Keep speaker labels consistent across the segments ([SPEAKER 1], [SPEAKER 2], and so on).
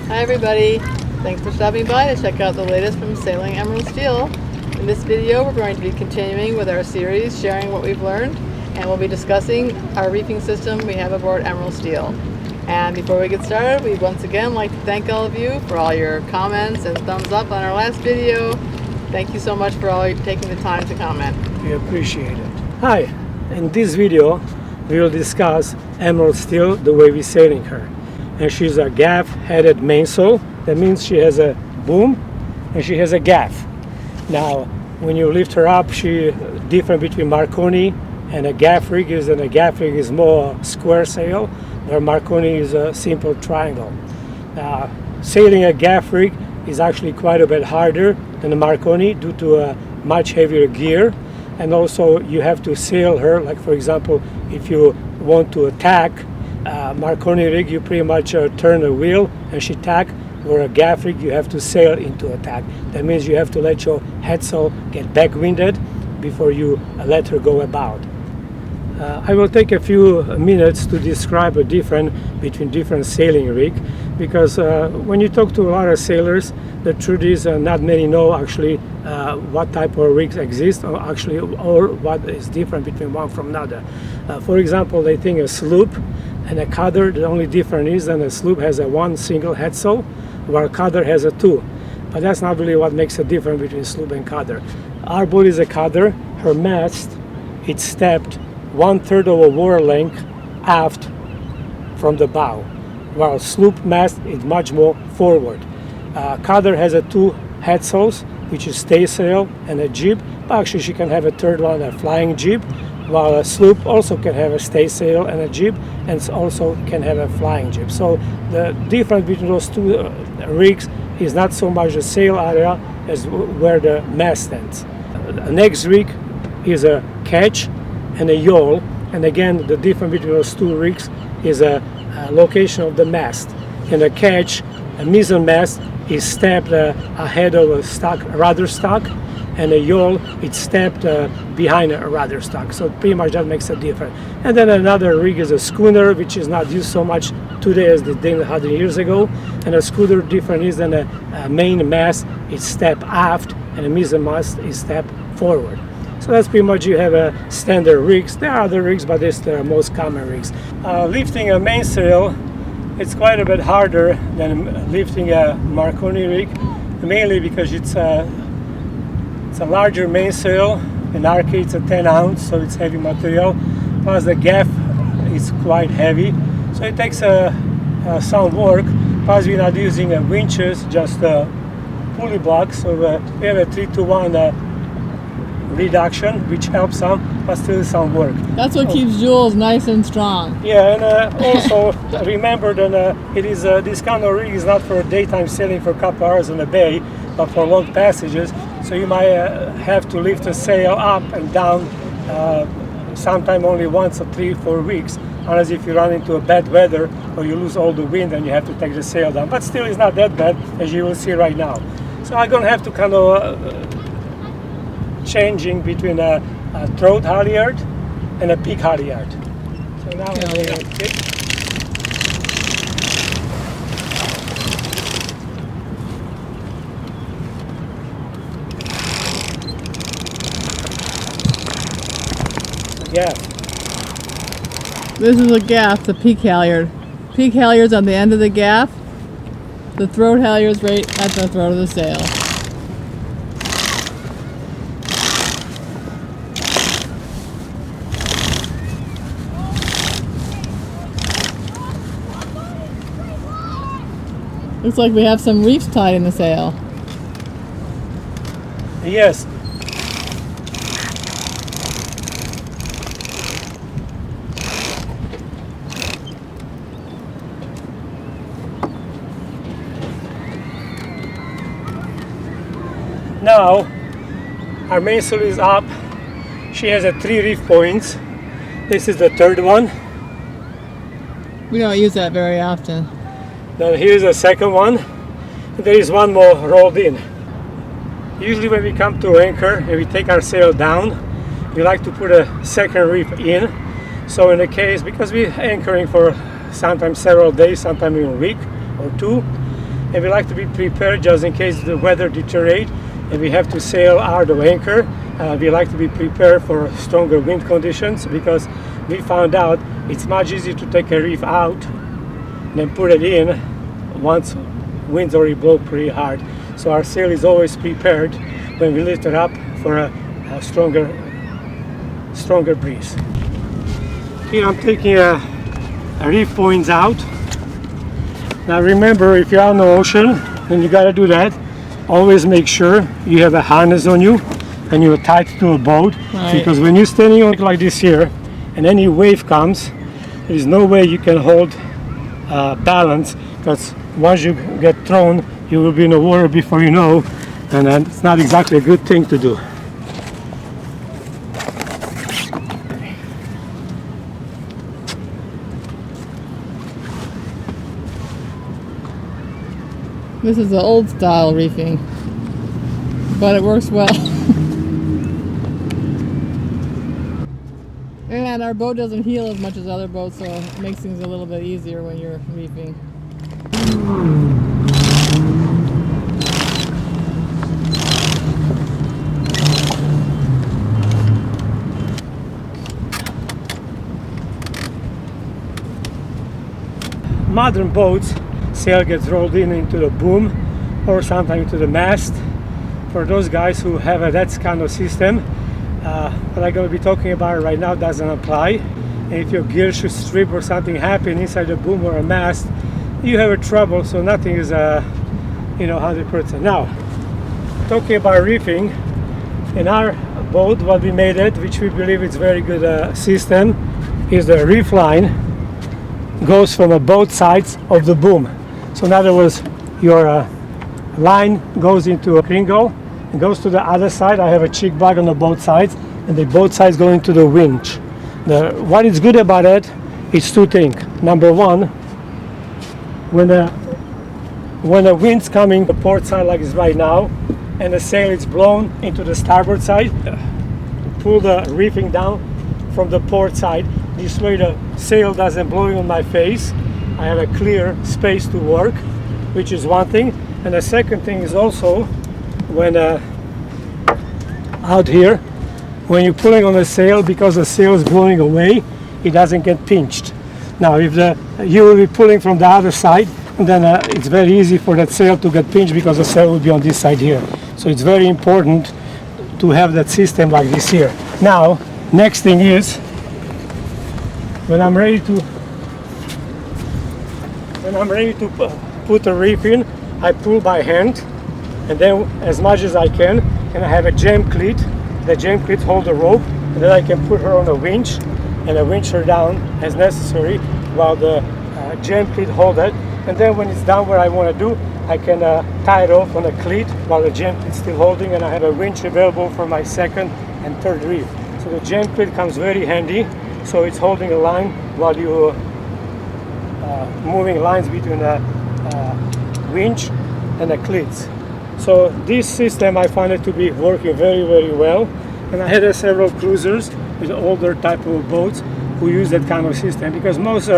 [SPEAKER 1] Hi everybody, thanks for stopping by to check out the latest from Sailing Emerald Steel. In this video we're going to be continuing with our series sharing what we've learned, and we'll be discussing our reefing system we have aboard Emerald Steel. And before we get started, we'd once again like to thank all of you for all your comments and thumbs up on our last video. Thank you so much for all taking the time to comment.
[SPEAKER 2] We appreciate it. Hi, in this video we will discuss Emerald Steel the way we're sailing her. And she's a gaff-headed mainsail. That means she has a boom and she has a gaff. Now, when you lift her up, she different between Marconi and a gaff rig is, and a gaff rig is more square sail, where Marconi is a simple triangle. Sailing a gaff rig is actually quite a bit harder than a Marconi due to a much heavier gear, and also you have to sail her. Like for example, if you want to attack Marconi rig, you pretty much turn the wheel and she tack. Where a gaff rig, you have to sail into attack. That means you have to let your headsail get backwinded before you let her go about. I will take a few minutes to describe a difference between different sailing rig, because when you talk to a lot of sailors, the truth is not many know actually what type of rigs exist, or what is different between one from another. For example, they think a sloop and a cutter, the only difference is that a sloop has a one single headsail, while a cutter has a two. But that's not really what makes a difference between sloop and cutter. Our boat is a cutter. Her mast, it's stepped 1/3 of a water length aft from the bow, while sloop mast is much more forward. Cutter has a two headsails, which is staysail and a jib. Actually, she can have a third one, a flying jib, while a sloop also can have a staysail and a jib, and also can have a flying jib. So the difference between those two rigs is not so much the sail area as where the mast stands. The next rig is a ketch and a yawl, and again the difference between those two rigs is a location of the mast. In a ketch, a mizzen mast is stepped ahead of a rudder stock, and a yawl it's stepped behind a rudder stock. So pretty much that makes a difference. And then another rig is a schooner, which is not used so much today as they did 100 years ago. And a schooner different is than a main mast is step aft, and a mizzen mast is step forward. So that's pretty much, you have a standard rigs. There are other rigs, but this is the most common rigs. Lifting a mainsail, it's quite a bit harder than lifting a Marconi rig, mainly because it's a larger mainsail. In our case, it's a 10 ounce, so it's heavy material. Plus the gaff is quite heavy, so it takes some work. Plus we're not using winches, just pulley blocks. So we have a 3-to-1 reduction, which helps some, but still some work.
[SPEAKER 1] That's what keeps Jules nice and strong.
[SPEAKER 2] Yeah, and also remember that it is this kind of rig is not for daytime sailing for a couple hours in the bay, but for long passages. So you might have to lift the sail up and down sometime only once or 3-4 weeks, unless if you run into a bad weather or you lose all the wind and you have to take the sail down. But still it's not that bad, as you will see right now. So I'm gonna have to kind of changing between a throat halyard and a peak halyard. So now I'm going to tip. Gaff.
[SPEAKER 1] This is a gaff, the peak halyard. Peak halyard's on the end of the gaff. The throat halyard's right at the throat of the sail. Looks like we have some reefs tied in the sail.
[SPEAKER 2] Yes. Now our mainsail is up. She has 3 reef points. This is the third one.
[SPEAKER 1] We don't use that very often.
[SPEAKER 2] Then here's the second one. There is one more rolled in. Usually when we come to anchor and we take our sail down, we like to put a second reef in. So in the case, because we're anchoring for sometimes several days, sometimes even a week or two, and we like to be prepared just in case the weather deteriorates and we have to sail out of anchor. We like to be prepared for stronger wind conditions, because we found out it's much easier to take a reef out than put it in once winds already blow pretty hard. So our sail is always prepared when we lift it up for a stronger breeze. Here I'm taking a reef points out. Now remember, if you're out in the ocean and you got to do that, always make sure you have a harness on you and you're tied to a boat.
[SPEAKER 1] Right.
[SPEAKER 2] Because when you're standing on it like this here and any wave comes, there's no way you can hold balance, because once you get thrown, you will be in the water before you know, and it's not exactly a good thing to do.
[SPEAKER 1] This is the old style reefing, but it works well. And our boat doesn't heel as much as other boats, so it makes things a little bit easier when you're reefing.
[SPEAKER 2] Modern boats, sail gets rolled into the boom or sometimes to the mast. For those guys who have that kind of system, what I'm going to be talking about right now doesn't apply. And if your gear should strip or something happen inside the boom or a mast, you have a trouble. So nothing is 100%. Now, talking about reefing, in our boat, what we made it, which we believe is very good system, is the reef line goes from both sides of the boom. So in other words, your line goes into a kringle and goes to the other side. I have a cheek bag on the both sides, and the both sides go into the winch. What is good about it is two things. Number one, when the wind's coming the port side like it's right now, and the sail is blown into the starboard side, pull the reefing down from the port side. This way the sail doesn't blow on my face. I have a clear space to work, which is one thing. And the second thing is also, when out here, when you're pulling on the sail, because the sail is blowing away, it doesn't get pinched. Now, if you will be pulling from the other side, then it's very easy for that sail to get pinched, because the sail will be on this side here. So it's very important to have that system like this here. Now, next thing is, when I'm ready to put a reef in, I pull by hand, and then as much as I can, and I have a jam cleat. The jam cleat hold the rope, and then I can put her on a winch and I winch her down as necessary while the jam cleat hold it. And then when it's down where I want to do, I can tie it off on a cleat while the jam cleat is still holding, and I have a winch available for my second and third reef. So the jam cleat comes very handy. So it's holding a line while you're moving lines between the winch and the cleats. So this system I find it to be working very, very well. And I had several cruisers with older type of boats who use that kind of system, because most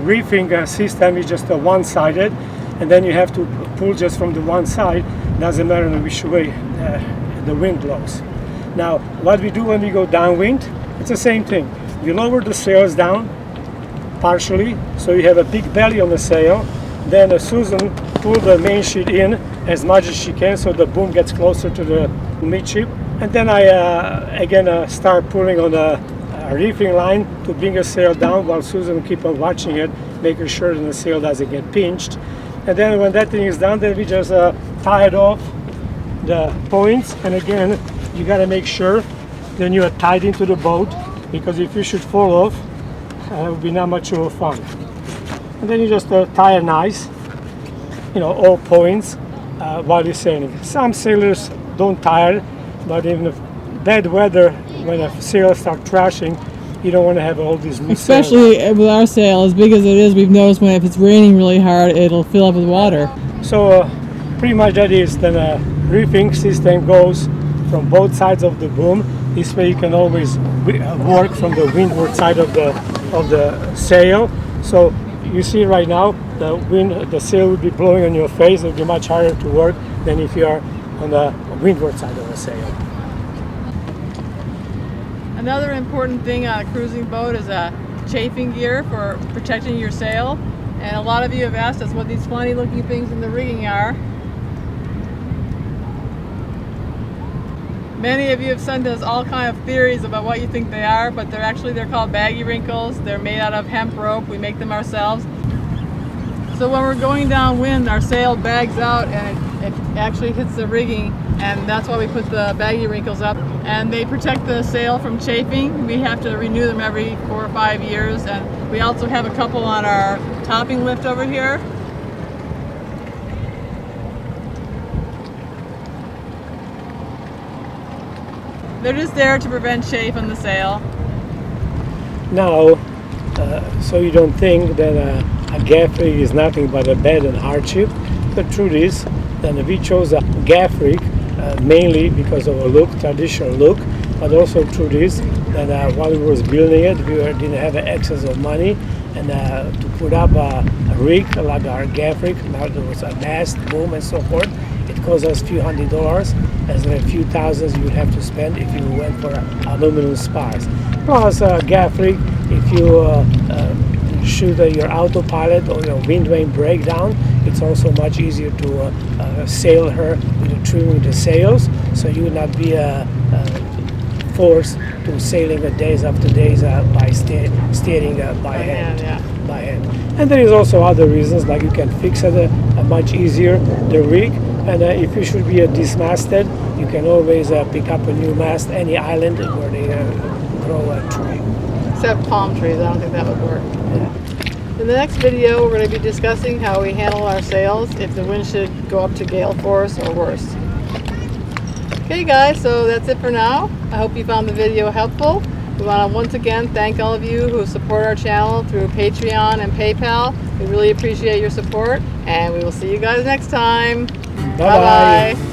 [SPEAKER 2] reefing system is just one-sided, and then you have to pull just from the one side. Doesn't matter which way the wind blows. Now, what we do when we go downwind, it's the same thing. You lower the sails down partially, so you have a big belly on the sail. Then Susan pull the main sheet in as much as she can, so the boom gets closer to the midship. And then I again start pulling on the reefing line to bring the sail down, while Susan keep on watching it, making sure that the sail doesn't get pinched. And then when that thing is done, then we just tie it off the points. And again, you got to make sure then you are tied into the boat, because if you should fall off, it would be not much of fun. And then you just tie it nice, all points while you're sailing. Some sailors don't tie it, but in the bad weather, when a sail starts trashing, you don't want to have all these loose sails.
[SPEAKER 1] Especially with our sail, as big as it is, we've noticed if it's raining really hard, it'll fill up with water.
[SPEAKER 2] So pretty much that is the reefing system goes from both sides of the boom. This way you can always work from the windward side of the sail. So you see right now, the sail would be blowing on your face. It would be much harder to work than if you are on the windward side of the sail.
[SPEAKER 1] Another important thing on a cruising boat is a chafing gear for protecting your sail. And a lot of you have asked us what these funny looking things in the rigging are. Many of you have sent us all kind of theories about what you think they are, but they're called baggy wrinkles. They're made out of hemp rope. We make them ourselves. So when we're going downwind, our sail bags out and it actually hits the rigging, and that's why we put the baggy wrinkles up. And they protect the sail from chafing. We have to renew them every 4 or 5 years, and we also have a couple on our topping lift over here. They're just there to prevent chafe on the sail.
[SPEAKER 2] Now, so you don't think that a gaff rig is nothing but a bad and hardship. The truth is that we chose a gaff rig mainly because of a look, traditional look, but also truth is that while we was building it, we didn't have excess of money, and to put up a rig like our gaff rig, now there was a mast, boom, and so forth, it cost us a few $100s, as in a few thousands you would have to spend if you went for aluminum spars. Plus gaff rig, if you shoot your autopilot or your wind vane breakdown, it's also much easier to sail her with trimming the sails, so you would not be forced to sailing days after days by steering by hand. By hand. And there is also other reasons, like you can fix it much easier, the rig, and if you should be dismasted, you can always pick up a new mast, any island where they grow a tree.
[SPEAKER 1] Except palm trees, I don't think that would work.
[SPEAKER 2] Yeah.
[SPEAKER 1] In the next video, we're going to be discussing how we handle our sails if the wind should go up to gale force or worse. Okay guys, so that's it for now. I hope you found the video helpful. We want to once again thank all of you who support our channel through Patreon and PayPal. We really appreciate your support, and we will see you guys next time.
[SPEAKER 2] Bye-bye.
[SPEAKER 1] Bye-bye.